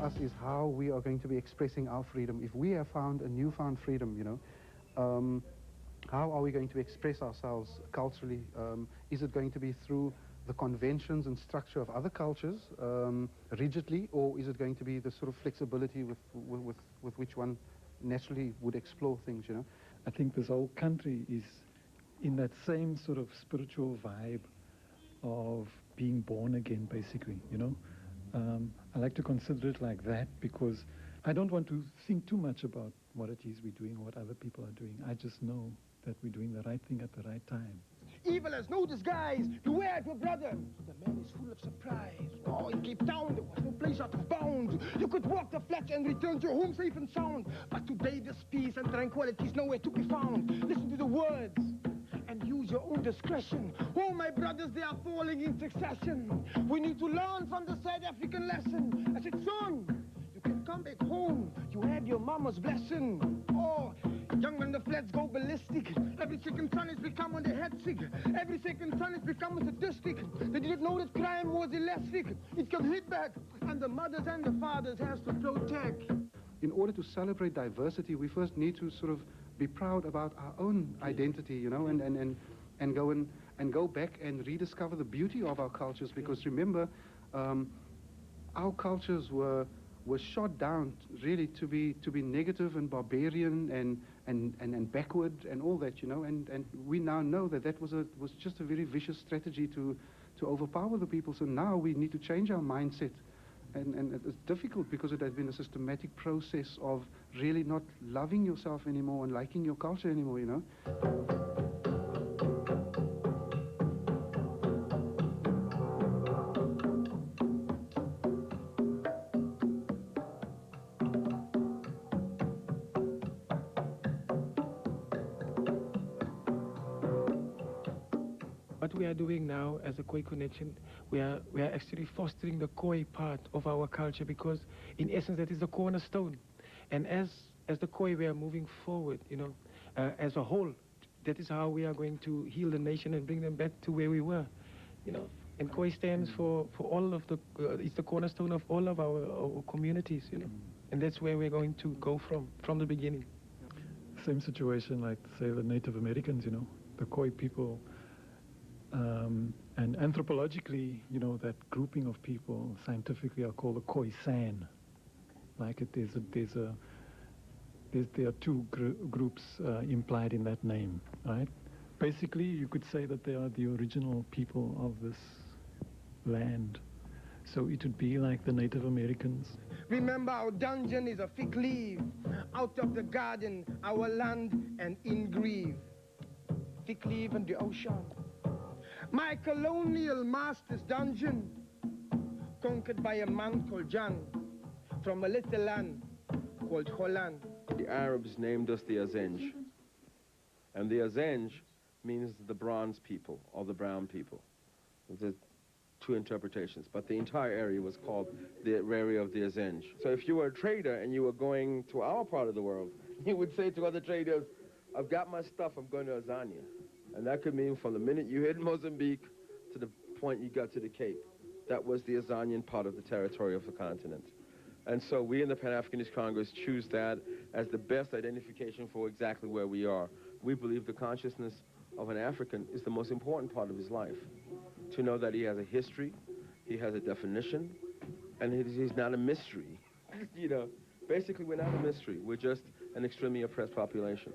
us is how we are going to be expressing our freedom. If we have found a newfound freedom, you know, how are we going to express ourselves culturally? Is it going to be through the conventions and structure of other cultures rigidly, or is it going to be the sort of flexibility with which one naturally would explore things, you know? I think this whole country is in that same sort of spiritual vibe of being born again, basically, you know. I like to consider it like that because I don't want to think too much about what it is we're doing or what other people are doing. I just know that we're doing the right thing at the right time. Evil has no disguise. Beware of your brother. The man is full of surprise. Oh, in Cape Town, there was no place out of bounds. You could walk the flats and return to your home safe and sound. But today, this peace and tranquility is nowhere to be found. Listen to the words and use your own discretion. Oh, my brothers, they are falling in succession. We need to learn from the South African lesson. I said, son, you can come back home. You have your mama's blessing. Oh, young men, the flats go ballistic. Every second son is becoming the head sick. Every second son is becoming sadistic. They didn't know that crime was elastic. It can hit back, and the mothers and the fathers has to protect. In order to celebrate diversity, we first need to sort of be proud about our own identity, you know, and go back and rediscover the beauty of our cultures. Because remember, our cultures were shot down really to be negative and barbarian and backward and all that, you know, and we now know that that was just a very vicious strategy to overpower the people. So now we need to change our mindset, and it's difficult because it has been a systematic process of really not loving yourself anymore and liking your culture anymore, you know. What we are doing now as a Khoi Connection, we are actually fostering the Khoi part of our culture, because in essence that is the cornerstone. And as the Khoi we are moving forward, you know, as a whole. That is how we are going to heal the nation and bring them back to where we were, you know. And Khoi stands for all of the, it's the cornerstone of all of our communities, you know. And that's where we're going to go from the beginning. Same situation like, say, the Native Americans, you know, the Khoi people. And anthropologically, you know, that grouping of people scientifically are called the Khoisan. Like there are two groups implied in that name, right? Basically, you could say that they are the original people of this land. So it would be like the Native Americans. Remember, our dungeon is a fig leaf. Out of the garden, our land, and in grief. Fig leaf and the ocean. My colonial master's dungeon, conquered by a man called Jan, from a little land called Holland. The Arabs named us the Azenge, and the Azenge means the bronze people, or the brown people. There's two interpretations, but the entire area was called the area of the Azenge. So if you were a trader and you were going to our part of the world, you would say to other traders, I've got my stuff, I'm going to Azania. And that could mean from the minute you hit Mozambique to the point you got to the Cape. That was the Azanian part of the territory of the continent. And so we in the Pan-Africanist Congress choose that as the best identification for exactly where we are. We believe the consciousness of an African is the most important part of his life. To know that he has a history, he has a definition, and he's not a mystery. You know, basically we're not a mystery. We're just an extremely oppressed population.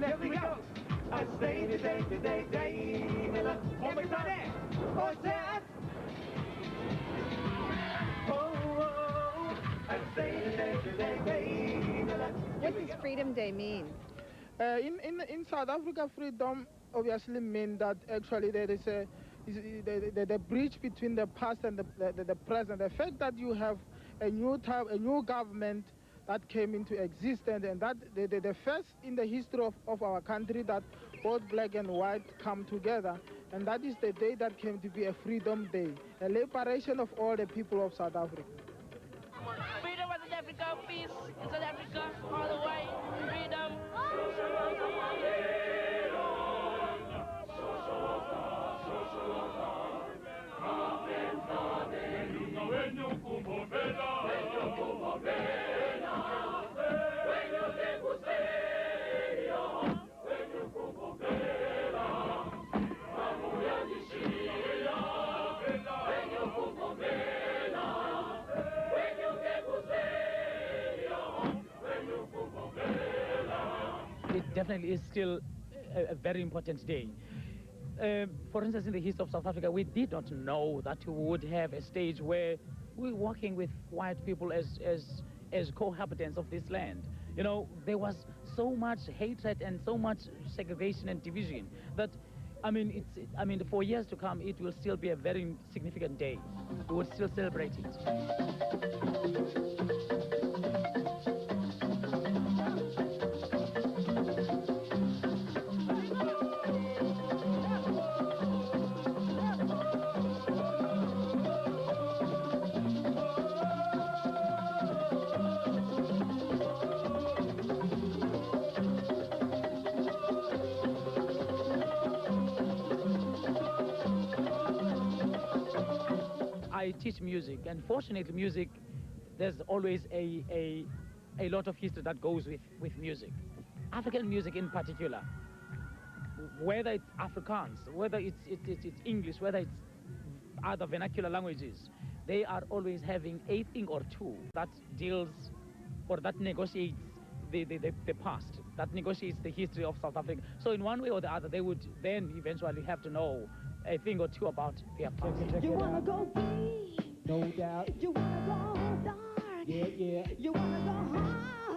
Here we go. I say today, everybody. What does Freedom Day mean? In South Africa, freedom obviously means that actually there is the bridge between the past and the present. The fact that you have a new government that came into existence, and that the first in the history of our country that both black and white come together, and that is the day that came to be a Freedom Day, a liberation of all the people of South Africa. Freedom of South Africa, peace in South Africa, all the way, freedom. definitely is still a very important day. For instance, in the history of South Africa, we did not know that we would have a stage where we're working with white people as cohabitants of this land. You know, there was so much hatred and so much segregation and division that, I mean, for years to come, it will still be a very significant day. We will still celebrate it. I teach music, and fortunately music, there's always a lot of history that goes with music. African music in particular, whether it's Afrikaans, whether it's English, whether it's other vernacular languages, they are always having a thing or two that deals or that negotiates the past, that negotiates the history of South Africa. So in one way or the other, they would then eventually have to know a thing or two about their past. You wanna go deep, no doubt. You wanna go dark, yeah, yeah. You wanna go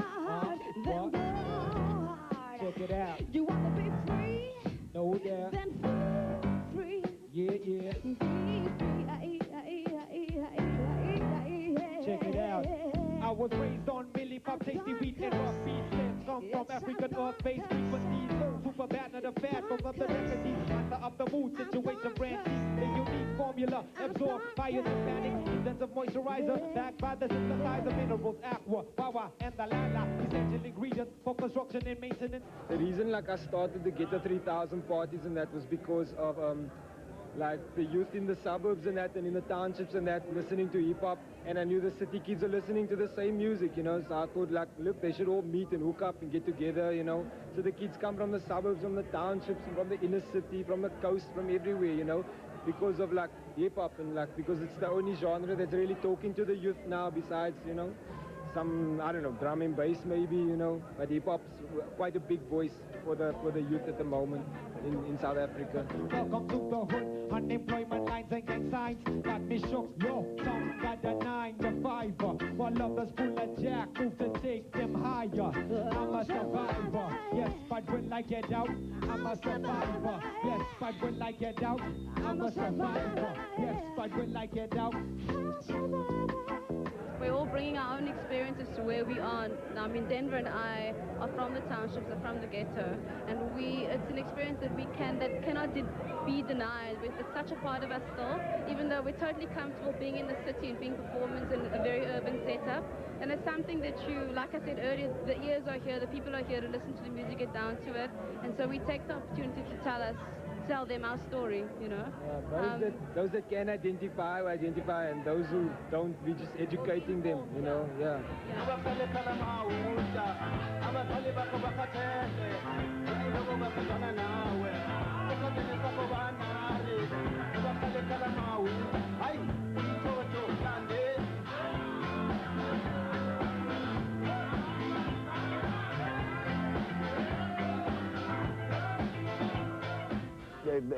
hard, then go hard. Check it out. You wanna be free, no doubt. Then free, yeah, yeah. Be free, Check it out. I was raised on Millie Pop, tasty wheat and rock beats. Come from African earth-based frequencies. Super bad, not a fad, from up the recipes. Master of the mood, situation brand new. The unique formula, absorb fires and panic. Sense of moisturizer, backed by the synthesizer minerals, aqua, wawa, and the lala. Essential ingredients for construction and maintenance. The reason like I started the Ghetto 3000 parties and that was because of like the youth in the suburbs and that and in the townships and that listening to hip-hop, and I knew the city kids are listening to the same music, you know, so I thought like, look, they should all meet and hook up and get together, you know. So the kids come from the suburbs, from the townships, and from the inner city, from the coast, from everywhere, you know, because of like hip-hop and like because it's the only genre that's really talking to the youth now besides, you know, some, I don't know, drum and bass maybe, you know, but hip-hop's quite a big voice for the youth at the moment in South Africa. Welcome to the hood, unemployment lines and gang signs. Got me shook, yo, some got a 9 to 5. While others full of jack, move to take them higher. I'm a survivor, yes, but when I get out, I'm a survivor. Yes, but when I get out, I'm a survivor. Yes, but when I get out, we're all bringing our own experiences to where we are. Now, I mean, Denver and I are from the townships, are from the ghetto, and it's an experience that cannot be denied. It's such a part of us still, even though we're totally comfortable being in the city and being performers in a very urban setup. And it's something that like I said earlier, the ears are here, the people are here to listen to the music, get down to it, and so we take the opportunity to tell them our story, you know. Those that can identify, and those who don't, we just educating them, you know, yeah.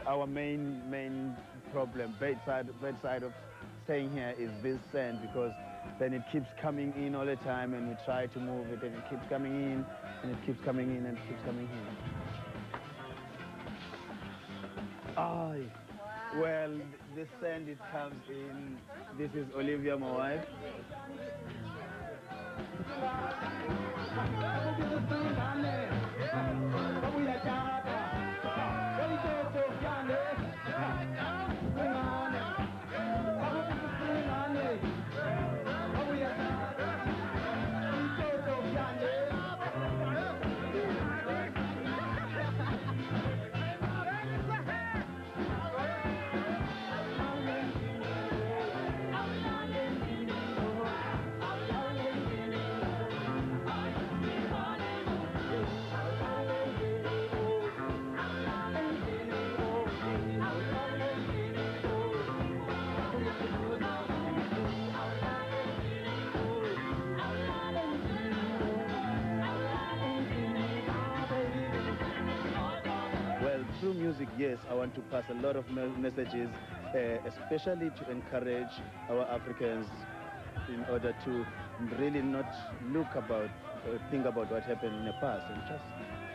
Our main problem, bad side of staying here is this sand, because then it keeps coming in all the time and we try to move it and it keeps coming in and it keeps coming in and it keeps coming in. Wow. Well, this sand, it comes in. This is Olivia, my wife. music, yes, I want to pass a lot of messages, especially to encourage our Africans in order to really not think about what happened in the past and just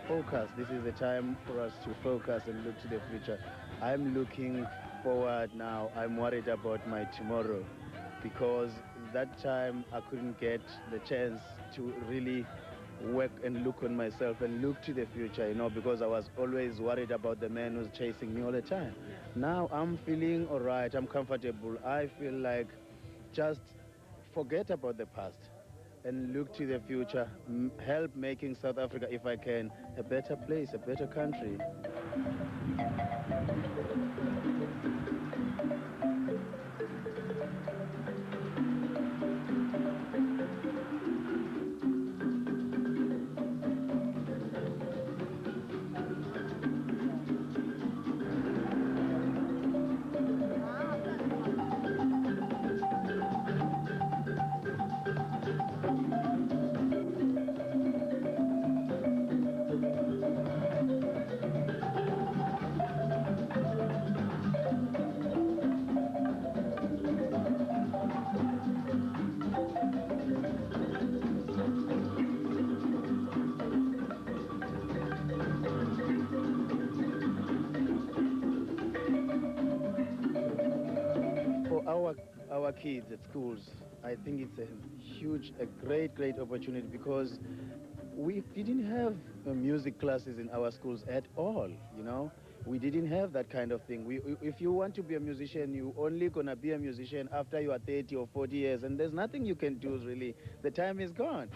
focus. This is the time for us to focus and look to the future. I'm looking forward now. I'm worried about my tomorrow because that time I couldn't get the chance to really work and look on myself and look to the future, you know, because I was always worried about the man who's chasing me all the time. Now I'm feeling all right. I'm comfortable. I feel like just forget about the past and look to the future, help making South Africa, if I can, a better place, a better country. Our kids at schools, I think it's a great opportunity because we didn't have music classes in our schools at all, you know. We didn't have that kind of thing. If you want to be a musician, you only gonna be a musician after you are 30 or 40 years, and there's nothing you can do really. The time is gone.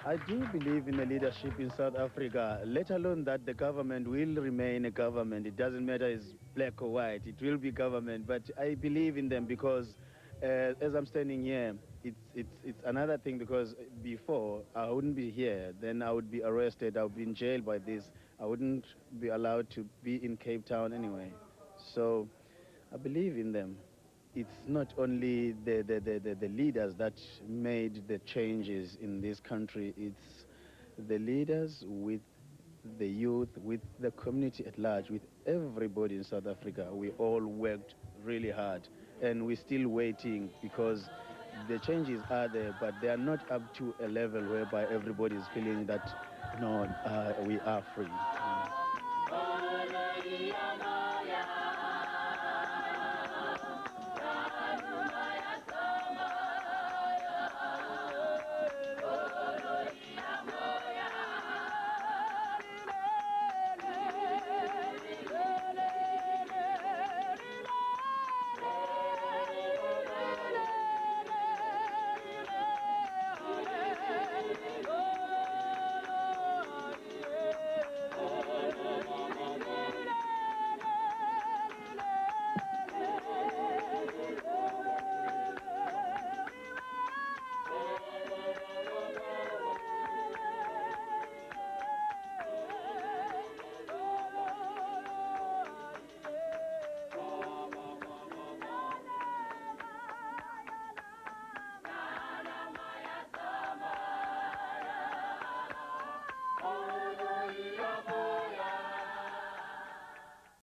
I do believe in the leadership in South Africa, let alone that the government will remain a government. It doesn't matter it's black or white, it will be government. But I believe in them because as I'm standing here, it's another thing because before I wouldn't be here, then I would be arrested, I would be in jail by this. I wouldn't be allowed to be in Cape Town anyway. So I believe in them. It's not only the leaders that made the changes in this country, it's the leaders with the youth, with the community at large, with everybody in South Africa. We all worked really hard and we're still waiting because the changes are there, but they are not up to a level whereby everybody is feeling that, no, we are free.